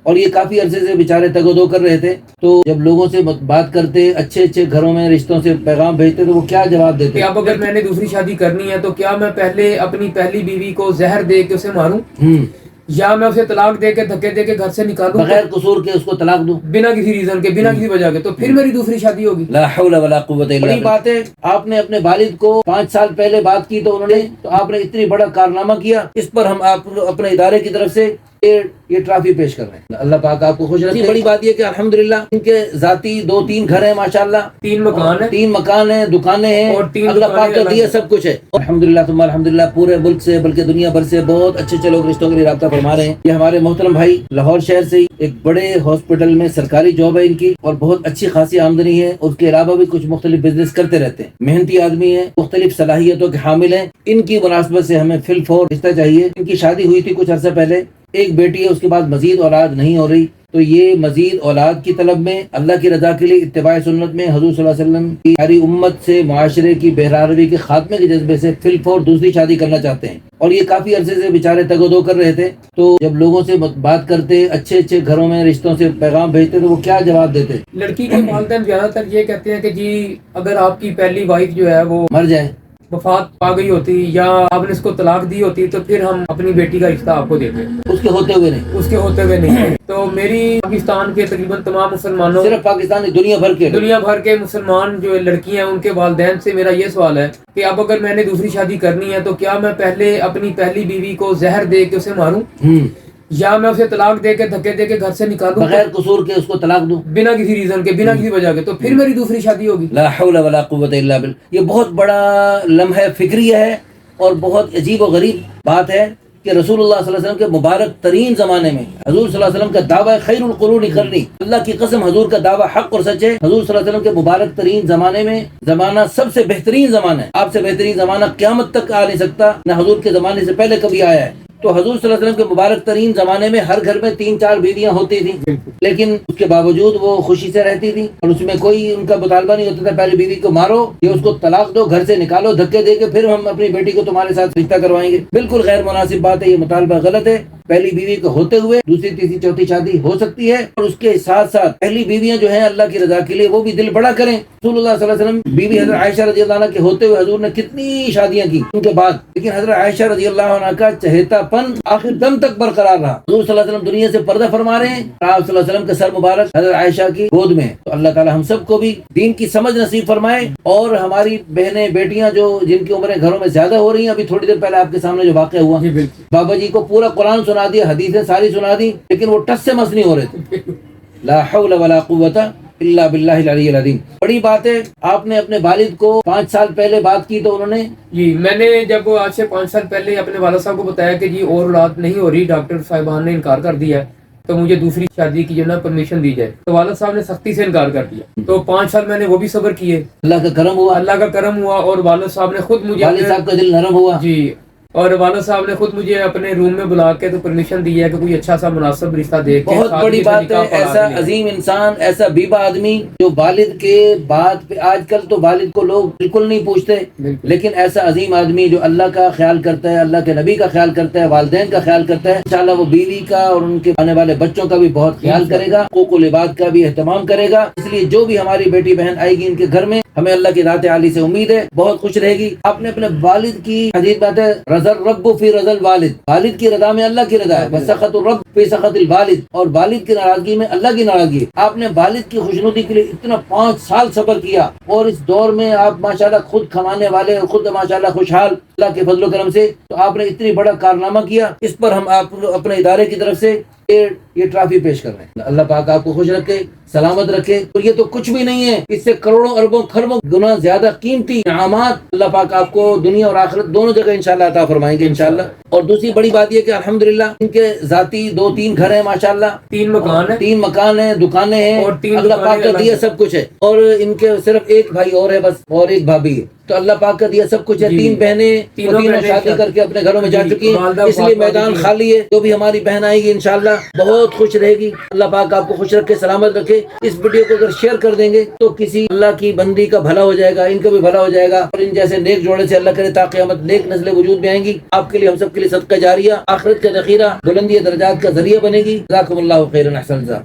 اور یہ کافی عرصے سے بیچارے تگ و دو کر رہے تھے، تو جب لوگوں سے بات کرتے، اچھے اچھے گھروں میں رشتوں سے پیغام بھیجتے، تو وہ کیا جواب دیتے کہ اب اگر میں نے دوسری شادی کرنی ہے تو کیا میں پہلے اپنی پہلی بیوی کو زہر دے کے اسے ماروں، یا میں اسے طلاق دے کے دھکے دے کے گھر سے نکالوں، بغیر قصور کے اس کو طلاق دوں، بنا کسی ریزن کے، بنا کسی وجہ کے، تو پھر میری دوسری شادی ہوگی؟ لا حول ولا قوت الا باللہ۔ بات ہے، آپ نے اپنے والد کو 5 سال پہلے بات کی تو انہوں نے، تو آپ نے اتنی بڑا کارنامہ کیا، اس پر ہم آپ اپنے ادارے کی طرف سے یہ ٹرافی پیش کر رہے ہیں۔ اللہ پاک آپ کو خوش رکھے۔ بڑی بات یہ کہ الحمدللہ ان کے ذاتی 2-3 گھر ہیں، ماشاءاللہ 3 مکان ہیں، 3 مکان ہیں، دکانیں ہیں، اور 3 اللہ پاک کا دیا سب کچھ ہے الحمدللہ ثم الحمدللہ۔ پورے ملک سے بلکہ دنیا بھر سے بہت اچھے اچھے لوگ رشتوں کے لیے رابطہ فرما رہے ہیں۔ یہ ہمارے محترم بھائی لاہور شہر سے ہی ایک بڑے ہاسپٹل میں سرکاری جاب ہے ان کی، اور بہت اچھی خاصی آمدنی ہے، اس کے علاوہ بھی کچھ مختلف بزنس کرتے رہتے ہیں، محنتی آدمی ہیں، مختلف صلاحیتوں کے حامل ہیں۔ ان کی مناسبت سے ہمیں فی الفور رشتہ چاہیے۔ ان کی شادی ہوئی تھی کچھ عرصہ پہلے، ایک بیٹی ہے، اس کے بعد مزید اولاد نہیں ہو رہی، تو یہ مزید اولاد کی طلب میں، اللہ کی رضا کے لیے، اتباع سنت میں، حضور صلی اللہ علیہ وسلم کی ساری امت سے، معاشرے کی بہراروی کے خاتمے کے جذبے سے فی الفور دوسری شادی کرنا چاہتے ہیں، اور یہ کافی عرصے سے بیچارے تگ و دو کر رہے تھے، تو جب لوگوں سے بات کرتے، اچھے اچھے گھروں میں رشتوں سے پیغام بھیجتے، تو وہ کیا جواب دیتے؟ لڑکی کے والدین زیادہ تر یہ کہتے ہیں کہ جی اگر آپ کی پہلی وائف جو ہے وہ مر جائے، وفات پا گئی ہوتی، یا آپ نے اس کو طلاق دی ہوتی، تو پھر ہم اپنی بیٹی کا رشتہ آپ کو دیتے، اس کے ہوتے ہوئے نہیں، اس کے ہوتے ہوئے نہیں۔ تو میری پاکستان کے تقریباً تمام مسلمانوں، صرف پاکستان نہیں، دنیا بھر کے مسلمان جو لڑکیاں ہیں ان کے والدین سے میرا یہ سوال ہے کہ اب اگر میں نے دوسری شادی کرنی ہے تو کیا میں پہلے اپنی پہلی بیوی کو زہر دے کے اسے ماروں، یا میں اسے طلاق دے کے دھکے دے کے گھر سے نکالوں، بغیر قصور کے اس کو طلاق دوں، بنا کسی ریزن کے، بنا کسی وجہ کے، تو پھر میری دوسری شادی ہوگی؟ لا حول ولا قوت الا باللہ۔ یہ بہت بڑا لمحہ فکریہ ہے، اور بہت عجیب و غریب بات ہے کہ رسول اللہ صلی اللہ علیہ وسلم کے مبارک ترین زمانے میں حضور صلی اللہ علیہ وسلم کا دعویٰ خیر القرون قرنی، اللہ کی قسم حضور کا دعویٰ حق اور سچ ہے۔ حضور صلی اللہ علیہ وسلم کے مبارک ترین زمانے میں، زمانہ سب سے بہترین زمانہ ہے، آپ سے بہترین زمانہ قیامت تک آ نہیں سکتا، نہ حضور کے زمانے سے پہلے کبھی آیا ہے۔ تو حضور صلی اللہ علیہ وسلم کے مبارک ترین زمانے میں ہر گھر میں 3-4 بیویاں ہوتی تھیں، لیکن اس کے باوجود وہ خوشی سے رہتی تھی، اور اس میں کوئی ان کا مطالبہ نہیں ہوتا تھا پہلی بیوی کو مارو یا اس کو طلاق دو، گھر سے نکالو دھکے دے کے، پھر ہم اپنی بیٹی کو تمہارے ساتھ رشتہ کروائیں گے۔ بالکل غیر مناسب بات ہے، یہ مطالبہ غلط ہے۔ پہلی بیوی کو ہوتے ہوئے دوسری تیسری چوتھی شادی ہو سکتی ہے، اور اس کے ساتھ ساتھ پہلی بیویاں جو ہیں اللہ کی رضا کے لیے وہ بھی دل بڑا کریں۔ رسول اللہ صلی اللہ علیہ وسلم بیوی حضرت عائشہ رضی اللہ عنہ کے ہوتے ہوئے حضور نے کتنی شادیاں کی ان کے بعد، لیکن حضرت عائشہ رضی اللہ عنہ کا چہیتا پن آخر دم تک برقرار رہا۔ حضور صلی اللہ علیہ وسلم دنیا سے پردہ فرما رہے ہیں، آپ صلی اللہ علیہ وسلم کا سر مبارک حضرت عائشہ کی گود میں ہے۔ تو اللہ تعالی ہم سب کو بھی دین کی سمجھ نصیب فرمائے، اور ہماری بہنیں بیٹیاں جو جن کی عمریں گھروں میں زیادہ ہو رہی ہیں، ابھی تھوڑی دیر پہلے آپ کے سامنے جو واقعہ ہوا، بابا جی کو پورا قرآن سنا دیا، حدیثیں ساری سنا دی، لیکن وہ ٹس سے مس نہیں ہو رہے تھے۔ لا حول ولا قوت الا باللہ العلی العظیم۔ بڑی بات ہے، آپ نے اپنے والد کو 5 سال پہلے بات کی تو انہوں نے، جی میں نے جب آج سے 5 سال پہلے اپنے والد صاحب کو بتایا کہ جی اور اولاد نہیں ہو رہی، ڈاکٹر صاحبان نے انکار کر دیا ہے، تو مجھے دوسری شادی کی جو نا پرمیشن دی جائے، تو والد صاحب نے سختی سے انکار کر دیا۔ تو 5 سال میں نے وہ بھی صبر کیے، اللہ کا کرم ہوا، اللہ کا کرم ہوا، اور والد صاحب نے خود مجھے، والد صاحب کا دل نرم ہوا، جی، اور والد صاحب نے خود مجھے اپنے روم میں بلا کے تو پرمیشن دی ہے کہ کوئی اچھا سا مناسب رشتہ دیکھ کے، بہت بڑی بات ہے۔ ایسا عظیم انسان، ایسا بیبا آدمی جو والد کے بات پہ، آج کل تو والد کو لوگ بالکل نہیں پوچھتے، لیکن ایسا عظیم آدمی جو اللہ کا خیال کرتا ہے، اللہ کے نبی کا خیال کرتا ہے، والدین کا خیال کرتا ہے، انشاءاللہ وہ بیوی کا اور ان کے آنے والے بچوں کا بھی بہت خیال کرے گا، حقوق العباد کا بھی اہتمام کرے گا۔ اس لیے جو بھی ہماری بیٹی بہن آئے گی ان کے گھر میں، ہمیں اللہ کی ذات عالی سے امید ہے بہت خوش رہے گی۔ آپ نے اپنے والد کی حدیث بات ہے، رضا الرب فی رضا الوالد، والد کی رضا میں اللہ کی رضا ہے، وسخط الرب فی سخط الوالد، اور والد کی ناراضگی میں اللہ کی ناراضگی ہے۔ آپ نے والد کی خوشنودی کے لیے اتنا 5 سال صبر کیا، اور اس دور میں آپ ماشاءاللہ خود کھمانے والے اور خود ماشاءاللہ خوشحال اللہ کے فضل و کرم سے، تو آپ نے اتنی بڑا کارنامہ کیا، اس پر ہم آپ اپنے ادارے کی طرف سے یہ ٹرافی پیش کر رہے ہیں۔ اللہ پاک آپ کو خوش رکھے، سلامت رکھے، اور یہ تو کچھ بھی نہیں ہے، اس سے کروڑوں اربوں خربوں گنا زیادہ قیمتی انعامات اللہ پاک آپ کو دنیا اور آخرت دونوں جگہ انشاءاللہ عطا فرمائیں گے انشاءاللہ۔ اور دوسری بڑی بات یہ کہ الحمدللہ ان کے ذاتی 2-3 گھر ہیں، ماشاءاللہ 3 مکان ہیں، 3 مکان ہیں، دکانیں ہیں، اور 3 اللہ پاک کا دیا سب کچھ ہے، اور ان کے صرف ایک بھائی اور ہے بس، اور ایک بھابھی ہے، تو اللہ پاک کا دیا سب کچھ ہے۔ 3 بہنیں، تینوں شادی کر کے اپنے گھروں میں جا چکی ہیں، اس لیے میدان خالی ہے۔ جو بھی ہماری بہن آئے گی انشاءاللہ بہت بہت خوش رہے گی. اللہ پاک آپ کو خوش رکھے, سلامت رکھے. اس ویڈیو کو اگر شیئر کر دیں گے تو کسی اللہ کی بندی کا بھلا ہو جائے گا, ان کا بھی بھلا ہو جائے گا, اور ان جیسے نیک جوڑے سے اللہ کرے تا قیامت نیک نسلیں وجود میں آئیں گی. آپ کے لیے, ہم سب کے لیے صدقہ جاریہ, آخرت کا ذخیرہ, بلندی درجات کا ذریعہ بنے گی. جزاکم اللہ خیرا, احسن جزاک.